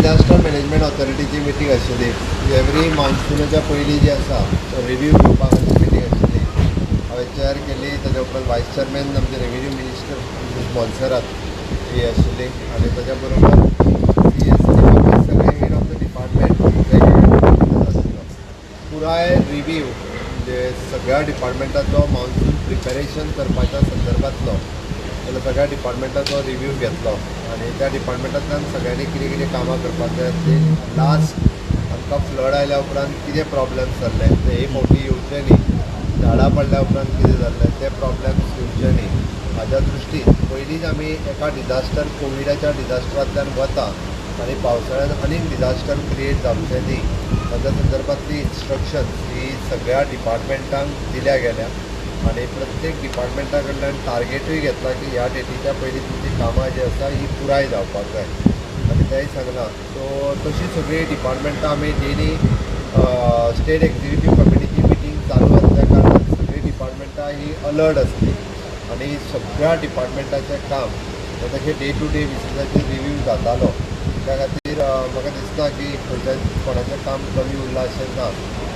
Disaster management ऑथॉरिटीची meeting आशिल्ली. Every मान्सूनाच्या पयलीं जी आसा रिव्यू घेवपा खातीर मिटींग आशिल्ली. हांवें चॅर केली. ताच्या उपरांत वायस चॅरमॅन आमचे रेव्हेन्यू मिनिस्टर स्पॉन्सरात ही आशिल्ली आनी ताच्या बरोबर सगळे हेड ऑफ द डिपार्टमेंट पुराय रिव्यू म्हणजे सगळ्या डिपार्टमेंटाचो मान्सून प्रिपेरेशन करपाच्या संदर्भांतलो सगळ्या डिपार्टमेंटाचो रिव्यू घेतलो आनी त्या डिपार्टमेंटांतल्यान सगळ्यांनी कितें कितें कामां करपाक जाय ते लास्ट आमकां फ्लड आयल्या उपरांत कितें प्रॉब्लेम्स जाल्ले ते एक फावटी येवचे न्ही. झाडां पडल्या उपरांत कितें जाल्लें ते प्रॉब्लेम्स येवचे न्ही हाज्या दृश्टीन पयलींच आमी एका डिजास्टर कोविडाच्या डिजास्टरांतल्यान वता आनी पावसाळ्यांत आनीक डिजास्टर क्रिएट जावचें न्ही ताच्या संदर्भांतली इन्स्ट्रक्शन्स ही सगळ्या डिपार्टमेंटांक दिल्या गेल्या आनी प्रत्येक डिपार्टमेंटा कडल्यान टार्गेटूय घेतला की ह्या डेटीच्या पयलीं तुमची कामां जी आसा ही पुराय जावपाक जाय आनी तेंय सांगलां. सो तशी सगळी डिपार्टमेंटां आमी डेली स्टेट एक्झिक्युटीव कमिटीची मिटींग चालू आसल्या कारणान सगळी डिपार्टमेंटां ही अलर्ट आसली आनी सगळ्या डिपार्टमेंटाचें काम तशें डे टू डे बेसिसाचेर रिव्यू जातालो. त्या खातीर म्हाका दिसता की खंयच्याय कोणाचें काम कमी उरलां अशें ना.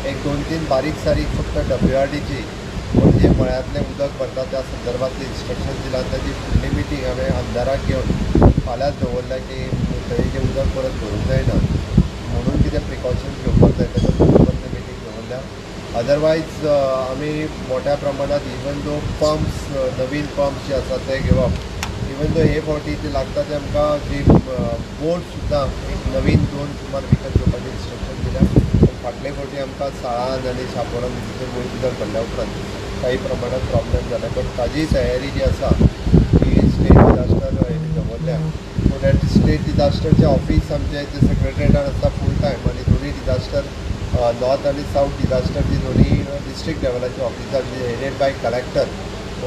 एक 2-3 बारीक सारीक फक्त WRDची म्हणजे मळ्यांतलें उदक भरता त्या संदर्भांतली इन्स्ट्रक्शन दिला ताची फुडली मिटींग हांवें आमदाराक घेवन फाल्यांच दवरल्या की थंयचें उदक परत भरूंक जायना म्हणून कितें प्रिकॉशन्स घेवपाक जाय ताच्या संदर्भांत मिटींग दवरल्या. अदरवायज आमी मोठ्या प्रमाणांत इवन दो पंप्स नवीन पंप्स जे आसा ते घेवप इवन दो हे फावटी ते लागता ते आमकां जी बोट सुद्दां एक नवीन 2 सुमार विकत घेवपाची इन्स्ट्रक्शन दिल्या. फाटले फावटी आमकां साळान आनी शापोरान भितर वयर उदक भरल्या उपरांत काही प्रमाणात प्रॉब्लेम जाले पण ताजी तयारी जी आसा ती स्टेट डिजास्टर हेणी दवरल्या. सो दॅट स्टेट डिजास्टरचे ऑफिस आमचे ते सेक्रेटरिएटान आसता फूल टायम आनी दोनी डिजास्टर नॉर्थ आनी सावथ डिजास्टरची दोनी डिस्ट्रिक्ट लेवलाची ऑफिसां हेडेड बाय कलेक्टर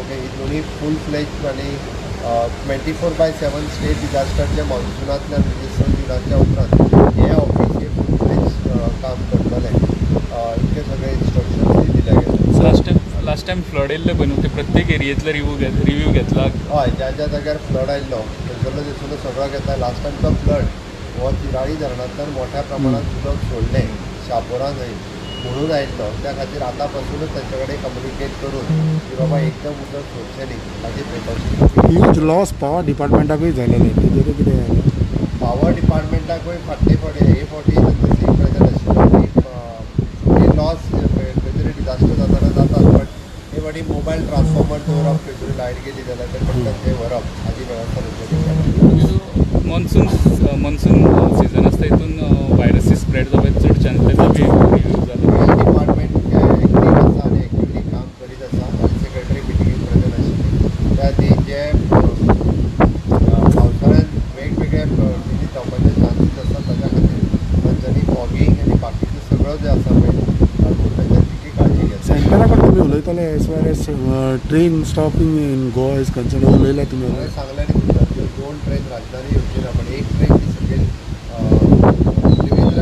ओके ही दोनी फूल फ्लेज आनी 24/7 स्टेट डिजास्टरचे मॉन्सूनांतल्यान म्हणजे 6 जुनाच्या उपरांत हे ऑफिस हे फूल फ्लेज काम करतले इतके सगळे इन्स्ट्रक्शन्स दिल्या गेले. लास्ट टायम फ्लड येयल्ले पळय न्हू ते प्रत्येक एरियेतलो रिव्यू घेतला. हय ज्या ज्या जाग्यार फ्लड आयिल्लो थंयसरलो दिसून सगळो घेतला. लास्ट टायमचो फ्लड हो तिराळी धरणांतल्यान मोठ्या प्रमाणांत उदक सोडलें शापोरा न्हय म्हणून आयिल्लो. त्या खातीर आतां पासूनच तांचे कडेन कम्युनिकेट करून की बाबा एकदम उदक सोडचें न्ही ताची प्रिकॉशन. ह्यूज लॉस पॉवर डिपार्टमेंटाकूय जालेले तेजेर कितें पॉवर डिपार्टमेंटाकूय फाटले फावटी हे फावटी तशी प्रेजंट आशिल्लो की लॉस खंय तरी डिजास्टर जाताना जातात बट हे फावटी मोबायल ट्रान्सफॉर्मर दवरप खंय तरी लायट गेली जाल्यार ते पटकन ते व्हरप हाची वेवस्था मॉन्सून सिजन आसता हितून वायरसीस स्प्रेड जावपाचे चड चान्सेस रिव्यू जालो. डिपार्टमेंट एक्टीव आसा आनी एक्टिवली काम करीत आसा आनी सेक्रेटरी मिटिंगेक प्रेजंट आशिल्ली. त्या खातीर जे पावसाळ्यांत वेगवेगळे डिजीज जावपाचे चान्सीस आसा ताच्या खातीर तांच्यांनी फॉगींग आनी बाकीचें सगळो जे आसा पळय तातूंत तांची काळजी घेतली. सेंटरा कडेन तुमी उलयताले as far as train stopping in Goa is concern उलयला तुमी. हांवें सांगलें न्ही तुमकां 2 ट्रेन राजधानी येवची ना पण एक ट्रेन ती सकयल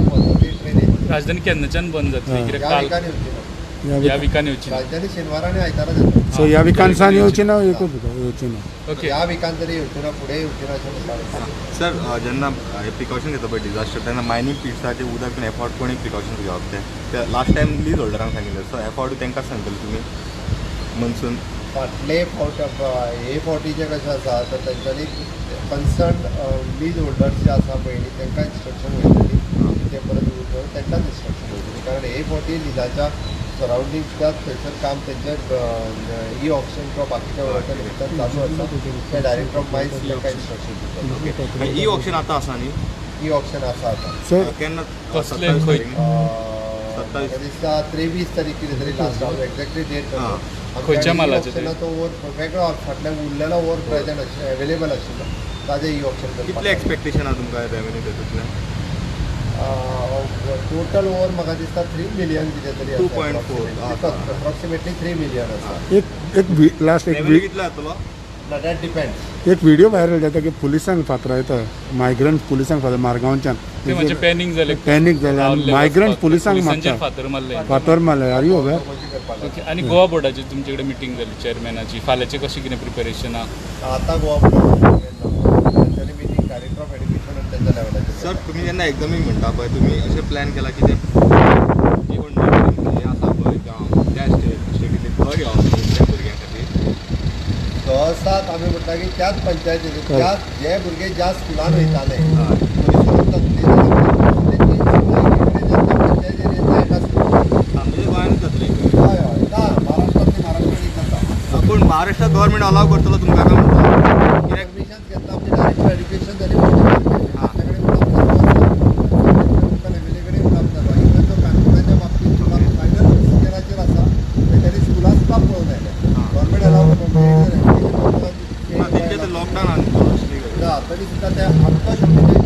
पॉझिटिव्ह ट्रेन येतली. राजधानी केन्नाच्यान बंद जातली कित्याक ह्या काल विकान येवची ना. ह्या विकान येवची ना. राजधानी शेनवार आनी आयतारा जाता. सो ह्या विकांसान येवची ना एकूच येवची ना. ओके ह्या विकान तरी येवची ना फुडें येवची ना अशें म्हणटाले. सर जेन्ना हे प्रिकॉशन घेता पळय डिजास्टर तेन्ना मायनींग पिट्साचें उदक बीन एफॉर्ड कोणी प्रिकॉशन्स घेवप ते लास्ट टायम लीज होल्डरांक सांगिल्लें सो एफॉर्ड तांकां सांगतले तुमी मन्सून फाटले फावट हे फावटीचें कशें आसा तर तेंच्यांनी कन्सर्न लीज होल्डर्स जे आसा पळय तांकां इन्स्ट्रक्शन वयतली ते परत तांकांच इन्स्ट्रक्शन वयतली कारण हे फावटी लिजाच्या सरावंडिंग्सात थंयसर काम तेंचे ई ऑप्शन किंवा बाकीच्या वेळार भितर चालू आसा ते डायरेक्टर ऑफ मायन्स तांकां इन्स्ट्रक्शन दितात. ई ऑप्शन आतां आसा न्ही ई ऑप्शन आसा आतां सर केन्ना कसले खंय? म्हाका दिसता 23 तारीख कितें तरी लास्ट हांव एक्झॅक्टली डेट खंयच्या मालाचें तें? तो ओवर वेगळो फाटल्यान उरलेलो ओवर प्रेजंट अवेलेबल आशिल्लो ताजें ई ऑप्शन कितले एक्सपेक्टेशन आहा तुमकां रेवेन्यू तेतूंतल्यान? टोटल ओवर म्हाका दिसता 3 मिलियन कितें तरी 2.4 अप्रॉक्सिमेटली 3 मिलियन आसा. एक लास्ट रेवेन्यू कितलो जातलो? That depends. एक व्हिडिओ व्हायरल जाता की पुलिसांक फातरायता मायग्रंट पुलिसांक फातर मारगांवच्यान ते म्हणजे पॅनिक जाले मायग्रंट पुलिसांक पुलिसांचेर मारता फातर मारले. फातर मारले आर यू अवेअर? ओके आणि गोवा बोर्डाची तुमचे कडेन मिटींग जाली चेअरमॅनाची फाल्यांचे कशें कितें प्रिपेरेशन आहा? आतां गोवा बोर्डाची मिटींग डायरेक्टर ऑफ एड्युकेशन आनी तेंच्या लेवलाचेर सर तुम्ही जेन्ना एग्जामीक म्हणटा पळय तुम्ही अशें प्लॅन केला की ते जे कोण हे आसा पळय गांव त्या स्टेटींतले थंय घेवप त्या भुरग्यां खातीर सहसात आमी म्हणटा की त्याच पंचायतीन त्याच जे भुरगे ज्या स्कुलान वयताले हय पंचायतीन एका स्कुलान म्हणजे गोंयांत जातलें हय हय ना महाराष्ट्रांतली जाता पूण महाराष्ट्र गव्हर्मेंट अलाव करतलो तुमकां काय म्हणटा कित्याक परमिशन घेतला म्हणजे डायरेक्ट एड्युकेशन जाली आपल्याकडे फॅमिलीकडे उलाप जालो इवन तो काणकोणाच्या बाबतीत तुला फायनल प्रोसिजराचेर आसा ते तरी स्कुलां सुद्दां पळोवन आयले गव्हर्मेंट अलाव तेंचे ते लॉकडावन तरी सुद्दां ते आमचो शक्ती